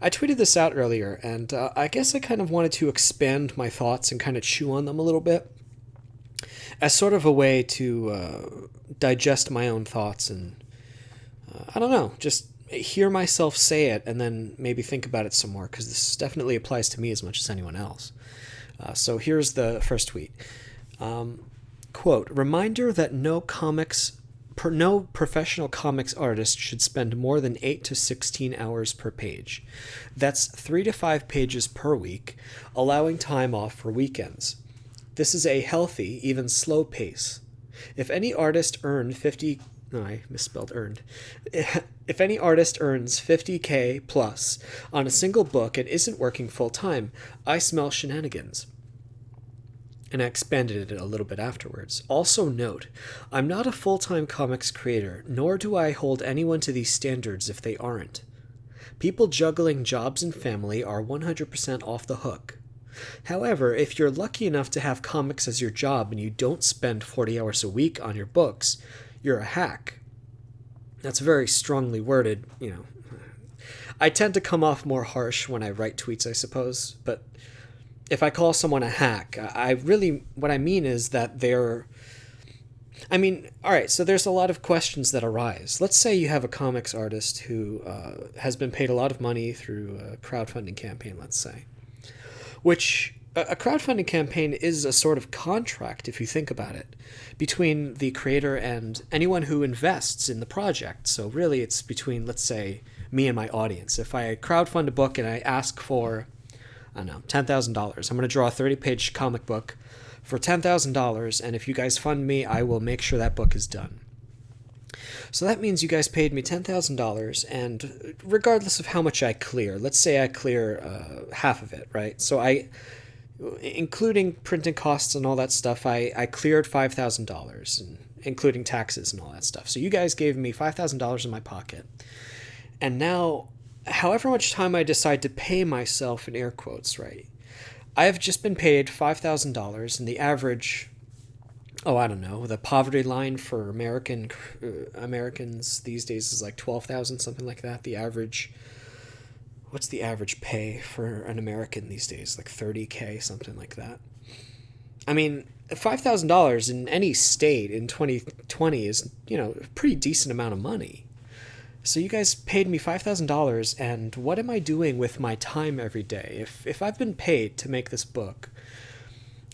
I tweeted this out earlier, and I guess I kind of wanted to expand my thoughts and kind of chew on them a little bit as sort of a way to digest my own thoughts and, I don't know, just hear myself say it and then maybe think about it some more, because this definitely applies to me as much as anyone else. So here's the first tweet. Quote, reminder that no professional comics artist should spend more than 8 to 16 hours per page. That's 3 to 5 pages per week, allowing time off for weekends. This is a healthy, even slow pace. If any artist earned 50 no, I misspelled earned. If any artist earns 50K plus on a single book and isn't working full time, I smell shenanigans. And I expanded it a little bit afterwards. Also note, I'm not a full-time comics creator, nor do I hold anyone to these standards if they aren't. People juggling jobs and family are 100% off the hook. However, if you're lucky enough to have comics as your job and you don't spend 40 hours a week on your books, you're a hack. That's very strongly worded, I tend to come off more harsh when I write tweets, I suppose, but if I call someone a hack, what I mean is that alright, so there's a lot of questions that arise. Let's say you have a comics artist who has been paid a lot of money through a crowdfunding campaign, let's say, which a crowdfunding campaign is a sort of contract, if you think about it, between the creator and anyone who invests in the project. So really it's between, let's say, me and my audience. If I crowdfund a book and I ask for, I don't know, $10,000, I'm going to draw a 30-page comic book for $10,000, and if you guys fund me, I will make sure that book is done. So that means you guys paid me $10,000, and regardless of how much I clear, let's say I clear half of it, right? So including printing costs and all that stuff, I cleared $5,000, including taxes and all that stuff. So you guys gave me $5,000 in my pocket. And now, however much time I decide to pay myself, in air quotes, right? I have just been paid $5,000, and the average, I don't know, the poverty line for Americans these days is like 12,000, something like that. What's the average pay for an American these days? Like 30K, something like that. I mean, $5,000 in any state in 2020 is, a pretty decent amount of money. So you guys paid me $5,000, and what am I doing with my time every day? If I've been paid to make this book,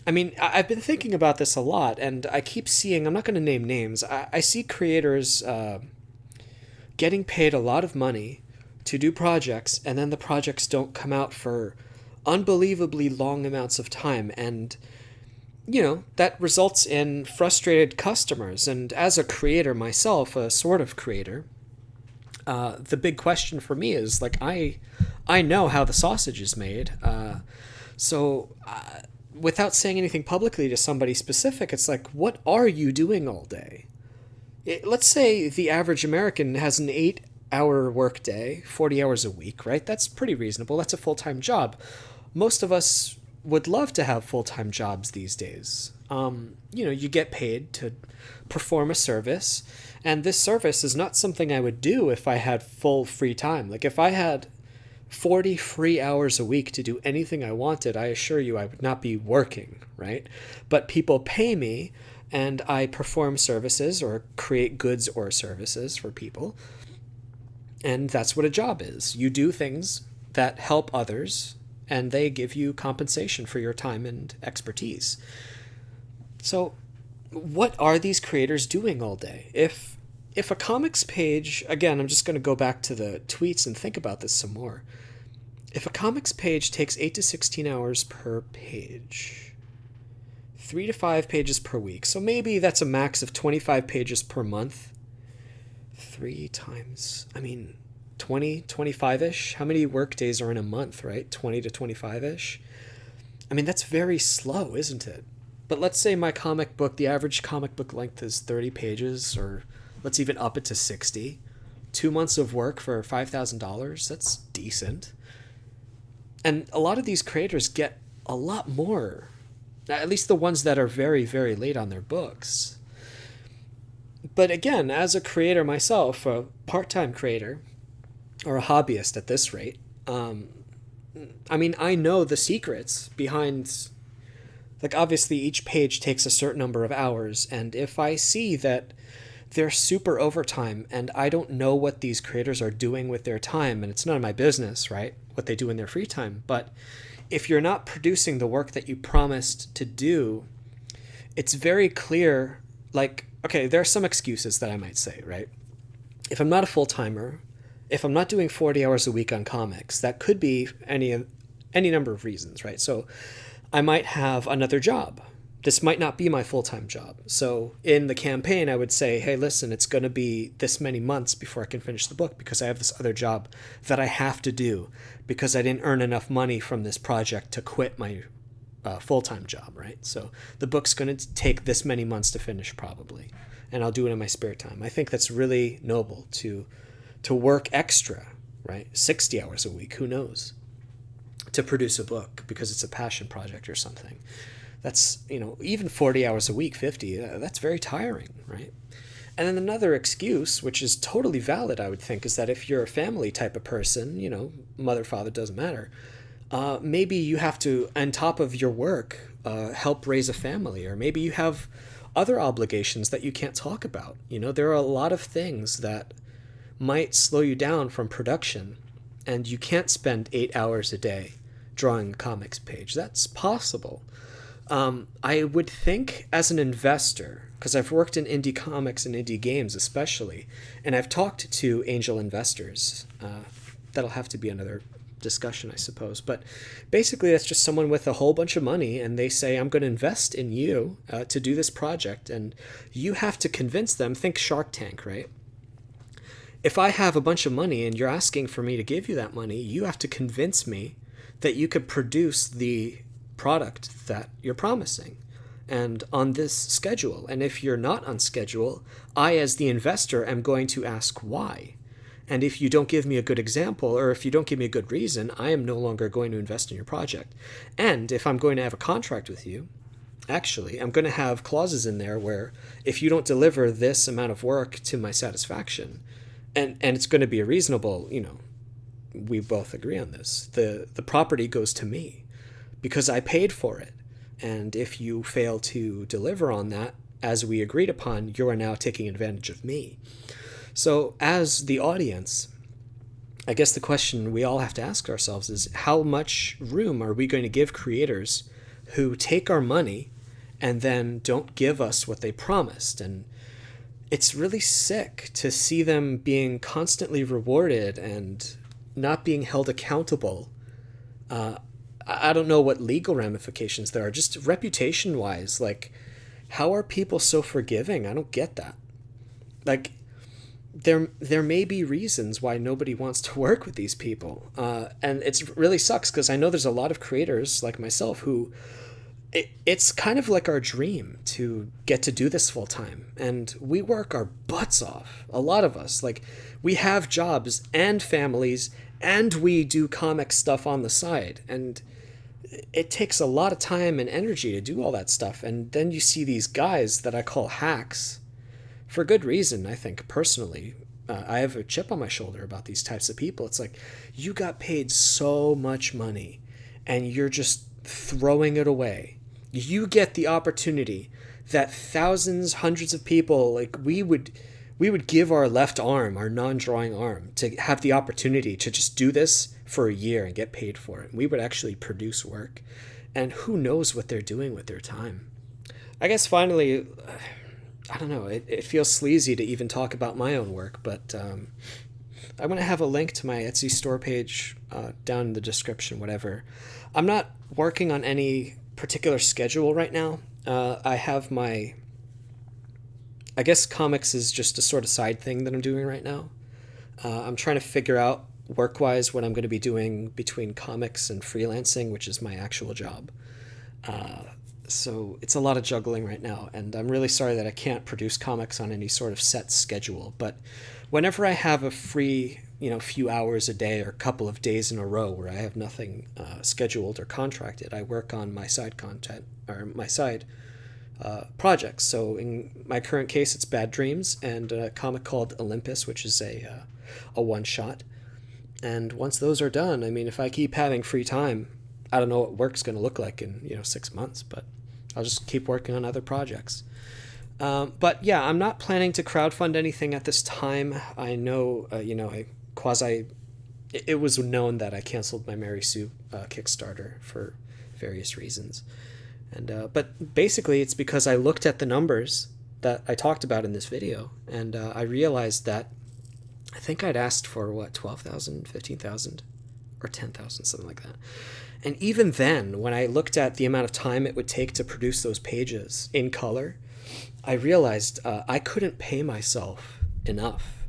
I've been thinking about this a lot, and I keep seeing, I'm not going to name names, I see creators getting paid a lot of money to do projects, and then the projects don't come out for unbelievably long amounts of time, and that results in frustrated customers. And as a creator myself, a sort of creator, the big question for me is, like, I know how the sausage is made, so without saying anything publicly to somebody specific, it's like, what are you doing all day? Let's say the average American has an 8-hour workday, 40 hours a week, right? That's pretty reasonable. That's a full-time job. Most of us would love to have full-time jobs these days. You get paid to perform a service, and this service is not something I would do if I had full free time. Like, if I had 40 free hours a week to do anything I wanted, I assure you I would not be working, right? But people pay me, and I perform services or create goods or services for people. And that's what a job is. You do things that help others, and they give you compensation for your time and expertise. So what are these creators doing all day? If a comics page, again, I'm just going to go back to the tweets and think about this some more. If a comics page takes 8 to 16 hours per page, 3 to 5 pages per week, so maybe that's a max of 25 pages per month. 3 times, 20, 25-ish? How many work days are in a month, right? 20 to 25-ish? That's very slow, isn't it? But let's say my comic book, the average comic book length is 30 pages, or let's even up it to 60. 2 months of work for $5,000, that's decent. And a lot of these creators get a lot more, at least the ones that are very, very late on their books. But again, as a creator myself, a part-time creator, or a hobbyist at this rate, I mean, I know the secrets behind, like, obviously each page takes a certain number of hours, and if I see that they're super overtime and I don't know what these creators are doing with their time, and it's none of my business, right? What they do in their free time. But if you're not producing the work that you promised to do, it's very clear, like, okay, there are some excuses that I might say, right? If I'm not a full timer, if I'm not doing 40 hours a week on comics, that could be any number of reasons, right? So I might have another job. This might not be my full-time job. So in the campaign, I would say, hey, listen, it's going to be this many months before I can finish the book because I have this other job that I have to do because I didn't earn enough money from this project to quit my full-time job, right? So the book's going to take this many months to finish probably, and I'll do it in my spare time. I think that's really noble to work extra, right? 60 hours a week, who knows, to produce a book because it's a passion project or something. That's, even 40 hours a week, 50, that's very tiring, right? And then another excuse, which is totally valid, I would think, is that if you're a family type of person, mother, father, doesn't matter, maybe you have to, on top of your work, help raise a family, or maybe you have other obligations that you can't talk about. There are a lot of things that might slow you down from production, and you can't spend 8 hours a day drawing a comics page. That's possible. I would think as an investor, because I've worked in indie comics and indie games especially, and I've talked to angel investors. That'll have to be another discussion, I suppose. But basically, that's just someone with a whole bunch of money, and they say, I'm going to invest in you to do this project. And you have to convince them. Think Shark Tank, right? If I have a bunch of money and you're asking for me to give you that money, you have to convince me that you could produce the product that you're promising and on this schedule. And if you're not on schedule, I, as the investor, am going to ask why. And if you don't give me a good example, or if you don't give me a good reason, I am no longer going to invest in your project. And if I'm going to have a contract with you, actually, I'm going to have clauses in there where if you don't deliver this amount of work to my satisfaction, and it's going to be a reasonable, we both agree on this, the property goes to me because I paid for it. And if you fail to deliver on that, as we agreed upon, you are now taking advantage of me. So as the audience, I guess the question we all have to ask ourselves is, how much room are we going to give creators who take our money and then don't give us what they promised? And it's really sick to see them being constantly rewarded and not being held accountable. I don't know what legal ramifications there are, just reputation-wise. Like, how are people so forgiving? I don't get that. Like, there may be reasons why nobody wants to work with these people. And it's really sucks because I know there's a lot of creators like myself who it's kind of like our dream to get to do this full time. And we work our butts off. A lot of us, like, we have jobs and families and we do comic stuff on the side. And it takes a lot of time and energy to do all that stuff. And then you see these guys that I call hacks, for good reason, I think, personally. I have a chip on my shoulder about these types of people. It's like, you got paid so much money and you're just throwing it away. You get the opportunity that thousands, hundreds of people, like, we would give our left arm, our non-drawing arm, to have the opportunity to just do this for a year and get paid for it. We would actually produce work. And who knows what they're doing with their time. I guess finally, I don't know, it feels sleazy to even talk about my own work, but I'm going to have a link to my Etsy store page down in the description, whatever. I'm not working on any particular schedule right now. I have I guess comics is just a sort of side thing that I'm doing right now. I'm trying to figure out work-wise what I'm going to be doing between comics and freelancing, which is my actual job. So it's a lot of juggling right now, and I'm really sorry that I can't produce comics on any sort of set schedule. But whenever I have a free, few hours a day or a couple of days in a row where I have nothing scheduled or contracted, I work on my side content or my side projects. So in my current case, it's Bad Dreams and a comic called Olympus, which is a one-shot. And once those are done, I mean, if I keep having free time, I don't know what work's going to look like in 6 months, but I'll just keep working on other projects. But yeah, I'm not planning to crowdfund anything at this time. I know, it was known that I canceled my Mary Sue Kickstarter for various reasons. But basically, it's because I looked at the numbers that I talked about in this video, and I realized that I think I'd asked for, 12,000, 15,000, or 10,000, something like that. And even then, when I looked at the amount of time it would take to produce those pages in color, I realized I couldn't pay myself enough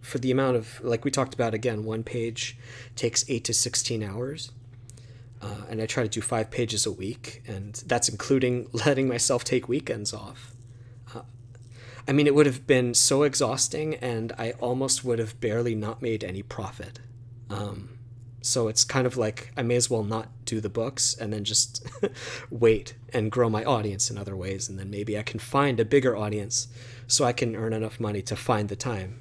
for the amount of, like we talked about again, one page takes 8 to 16 hours. And I try to do 5 pages a week, and that's including letting myself take weekends off. I mean, it would have been so exhausting, and I almost would have barely not made any profit. So it's kind of like I may as well not do the books and then just wait and grow my audience in other ways, and then maybe I can find a bigger audience so I can earn enough money to find the time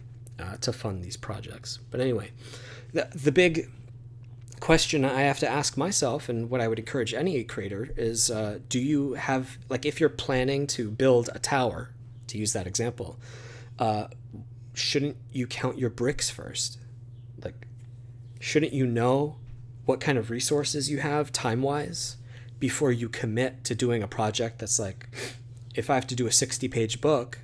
to fund these projects. But anyway, the big question I have to ask myself, and what I would encourage any creator, is do you have, like, if you're planning to build a tower, to use that example, shouldn't you count your bricks first? Like, shouldn't you know what kind of resources you have time-wise before you commit to doing a project that's like, if I have to do a 60-page book,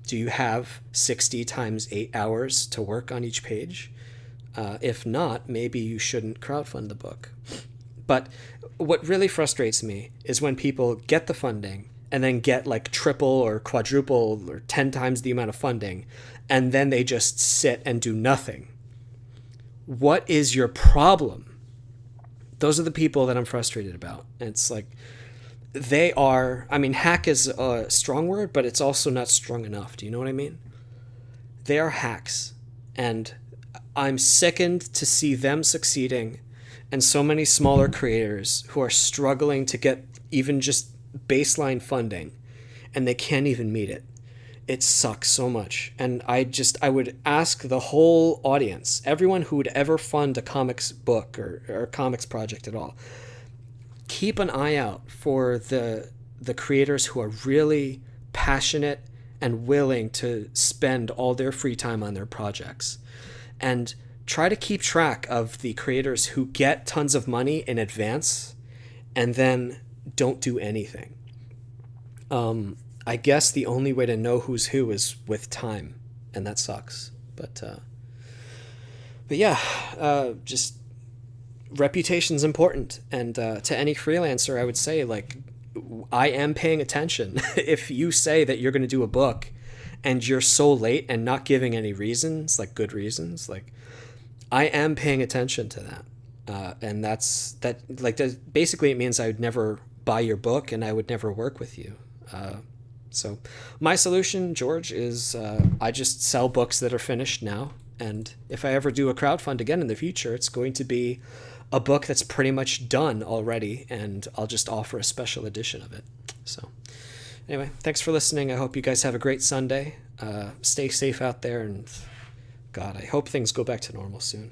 do you have 60 times 8 hours to work on each page? If not, maybe you shouldn't crowdfund the book. But what really frustrates me is when people get the funding and then get like triple or quadruple or 10 times the amount of funding, and then they just sit and do nothing. What is your problem? Those are the people that I'm frustrated about. And it's like, they are, I mean, hack is a strong word, but it's also not strong enough. Do you know what I mean? They are hacks, and I'm sickened to see them succeeding and so many smaller creators who are struggling to get even just baseline funding, and they can't even meet it. It sucks so much. And I would ask the whole audience, everyone who would ever fund a comics book or a comics project at all, keep an eye out for the creators who are really passionate and willing to spend all their free time on their projects. And try to keep track of the creators who get tons of money in advance and then don't do anything. I guess the only way to know who's who is with time, and that sucks. But yeah, just reputation's important. And to any freelancer, I would say, like, I am paying attention. If you say that you're going to do a book and you're so late and not giving any reasons, like good reasons, like, I am paying attention to that. And that basically it means I would never buy your book and I would never work with you. So my solution, George, is I just sell books that are finished now. And if I ever do a crowdfund again in the future, it's going to be a book that's pretty much done already, and I'll just offer a special edition of it. So anyway, thanks for listening. I hope you guys have a great Sunday. Stay safe out there, and God, I hope things go back to normal soon.